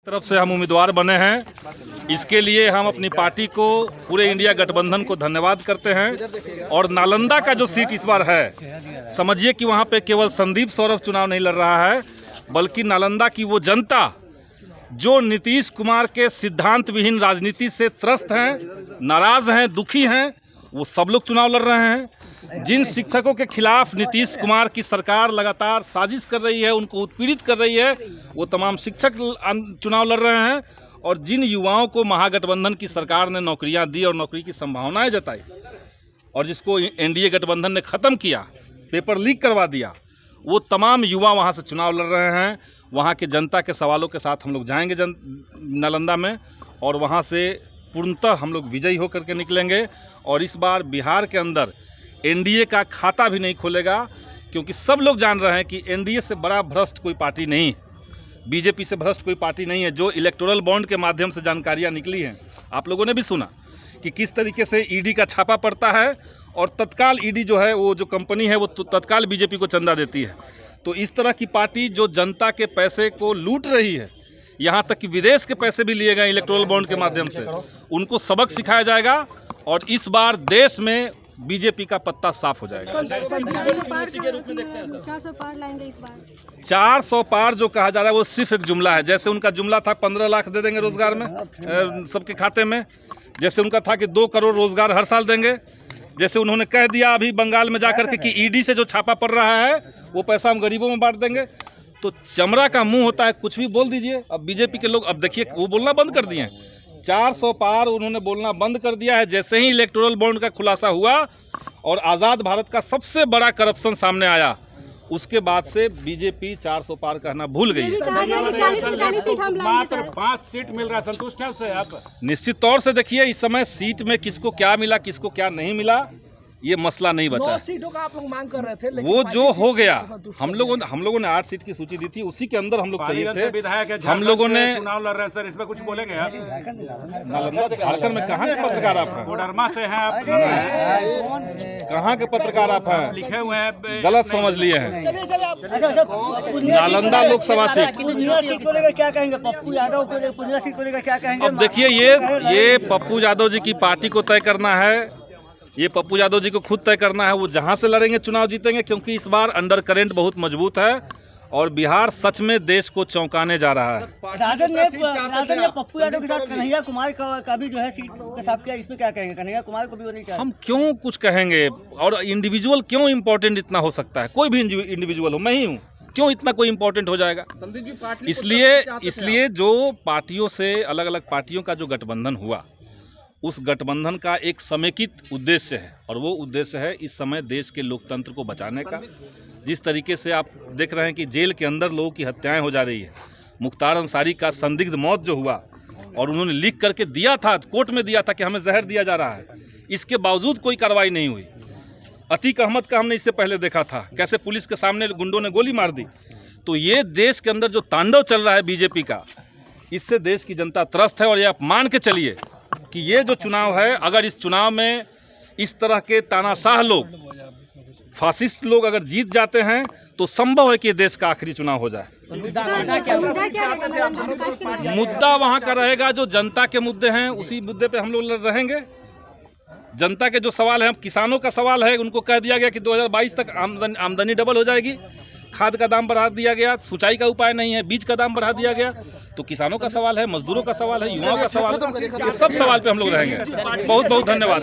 तरफ से हम उम्मीदवार बने हैं। इसके लिए हम अपनी पार्टी को, पूरे इंडिया गठबंधन को धन्यवाद करते हैं। और नालंदा का जो सीट इस बार है, समझिए कि वहाँ पे केवल संदीप सौरभ चुनाव नहीं लड़ रहा है, बल्कि नालंदा की वो जनता जो नीतीश कुमार के सिद्धांत विहीन राजनीति से त्रस्त हैं, नाराज़ हैं, दुखी हैं, वो सब लोग चुनाव लड़ रहे हैं। जिन शिक्षकों के खिलाफ नीतीश कुमार की सरकार लगातार साजिश कर रही है, उनको उत्पीड़ित कर रही है, वो तमाम शिक्षक चुनाव लड़ रहे हैं। और जिन युवाओं को महागठबंधन की सरकार ने नौकरियां दी और नौकरी की संभावनाएं जताई, और जिसको एनडीए गठबंधन ने ख़त्म किया, पेपर लीक करवा दिया, वो तमाम युवा वहाँ से चुनाव लड़ रहे हैं। वहाँ के जनता के सवालों के साथ हम लोग जाएंगे नालंदा में, और वहाँ से पूर्णतः हम लोग विजयी होकर के निकलेंगे। और इस बार बिहार के अंदर एनडीए का खाता भी नहीं खोलेगा, क्योंकि सब लोग जान रहे हैं कि एनडीए से बड़ा भ्रष्ट कोई पार्टी नहीं, बीजेपी से भ्रष्ट कोई पार्टी नहीं है। जो इलेक्टोरल बॉन्ड के माध्यम से जानकारियां निकली हैं, आप लोगों ने भी सुना कि किस तरीके से ईडी का छापा पड़ता है, और तत्काल ईडी जो है, वो जो कंपनी है, वो तत्काल बीजेपी को चंदा देती है। तो इस तरह की पार्टी जो जनता के पैसे को लूट रही है, यहाँ तक कि विदेश के पैसे भी लिए गए इलेक्टोरल बॉन्ड के माध्यम से, उनको सबक सिखाया जाएगा। और इस बार देश में बीजेपी का पत्ता साफ हो जाएगा। 400 पार जो कहा जा रहा है, वो सिर्फ एक जुमला है। जैसे उनका जुमला था 15 लाख दे देंगे रोजगार में सबके खाते में, जैसे उनका था कि 2 करोड़ रोजगार हर साल देंगे, जैसे उन्होंने कह दिया अभी बंगाल में जाकर के कि ईडी से जो छापा पड़ रहा है वो पैसा हम गरीबों में बांट देंगे। तो चमड़ा का मुंह होता है, कुछ भी बोल दीजिए। अब बीजेपी के लोग, अब देखिए, वो बोलना बंद कर दिए हैं। 400 पार उन्होंने बोलना बंद कर दिया है। जैसे ही इलेक्टोरल बॉन्ड का खुलासा हुआ और आज़ाद भारत का सबसे बड़ा करप्शन सामने आया, उसके बाद से बीजेपी 400 पार कहना भूल गई है। 5 सीट मिल रहा है, संतुष्ट है उससे आप? निश्चित तौर से देखिए, इस समय सीट में किसको क्या मिला, किसको क्या नहीं मिला, ये मसला नहीं बचा। 9 सीटों का आप लोग मांग कर रहे थे, लेकिन वो जो हो गया, हम लोगों ने 8 सीट की सूची दी थी, उसी के अंदर हम लोग चाहिए थे। हम लोगों ने चुनाव लड़ रहे हैं सर, इस पे कुछ बोलेंगे आप? नालंदा झारखंड में कहाँ के पत्रकार आप हैं? कोडरमा से हैं आप? कहाँ के पत्रकार आप हैं? लिखे हुए हैं, गलत समझ लिए हैं। नालंदा लोकसभा सीट को लेकर क्या कहेंगे? पप्पू यादव को लेकर पुनिया सीट को लेकर क्या कहेंगे? अब देखिए, ये पप्पू यादव जी की पार्टी को तय करना है, ये पप्पू यादव जी को खुद तय करना है। वो जहां से लड़ेंगे चुनाव जीतेंगे, क्योंकि इस बार अंडर करंट बहुत मजबूत है और बिहार सच में देश को चौंकाने जा रहा है। राजन ने पप्पू यादव के साथ कन्हैया कुमार का भी जो है सीट का साफ किया, इसमें क्या कहेंगे? कन्हैया कुमार को भी वो नहीं चाहते। हम क्यों कुछ कहेंगे? और इंडिविजुअल क्यों इम्पोर्टेंट इतना हो सकता है? कोई भी इंडिविजुअल हो, मैं ही हूँ, क्यों इतना कोई इम्पोर्टेंट हो जाएगा? इसलिए जो पार्टियों से, अलग अलग पार्टियों का जो गठबंधन हुआ, उस गठबंधन का एक समेकित उद्देश्य है, और वो उद्देश्य है इस समय देश के लोकतंत्र को बचाने का। जिस तरीके से आप देख रहे हैं कि जेल के अंदर लोगों की हत्याएं हो जा रही है, मुख्तार अंसारी का संदिग्ध मौत जो हुआ, और उन्होंने लिख करके दिया था, कोर्ट में दिया था कि हमें जहर दिया जा रहा है, इसके बावजूद कोई कार्रवाई नहीं हुई। अतीक अहमद का हमने इससे पहले देखा था, कैसे पुलिस के सामने गुंडों ने गोली मार दी। तो ये देश के अंदर जो तांडव चल रहा है बीजेपी का, इससे देश की जनता त्रस्त है। और ये आप मान के चलिए कि ये जो चुनाव है, अगर इस चुनाव में इस तरह के तानाशाह लोग, फासिस्ट लोग अगर जीत जाते हैं, तो संभव है कि देश का आखिरी चुनाव हो जाए। मुद्दा वहां का रहेगा जो जनता के मुद्दे हैं, उसी मुद्दे पे हम लोग रहेंगे। जनता के जो सवाल है, किसानों का सवाल है, उनको कह दिया गया कि 2022 तक आमदनी डबल हो जाएगी, खाद का दाम बढ़ा दिया गया, सिंचाई का उपाय नहीं है, बीज का दाम बढ़ा दिया गया। तो किसानों का सवाल है, मजदूरों का सवाल है, युवाओं का सवाल है, ये सब सवाल पे हम लोग रहेंगे। बहुत बहुत धन्यवाद।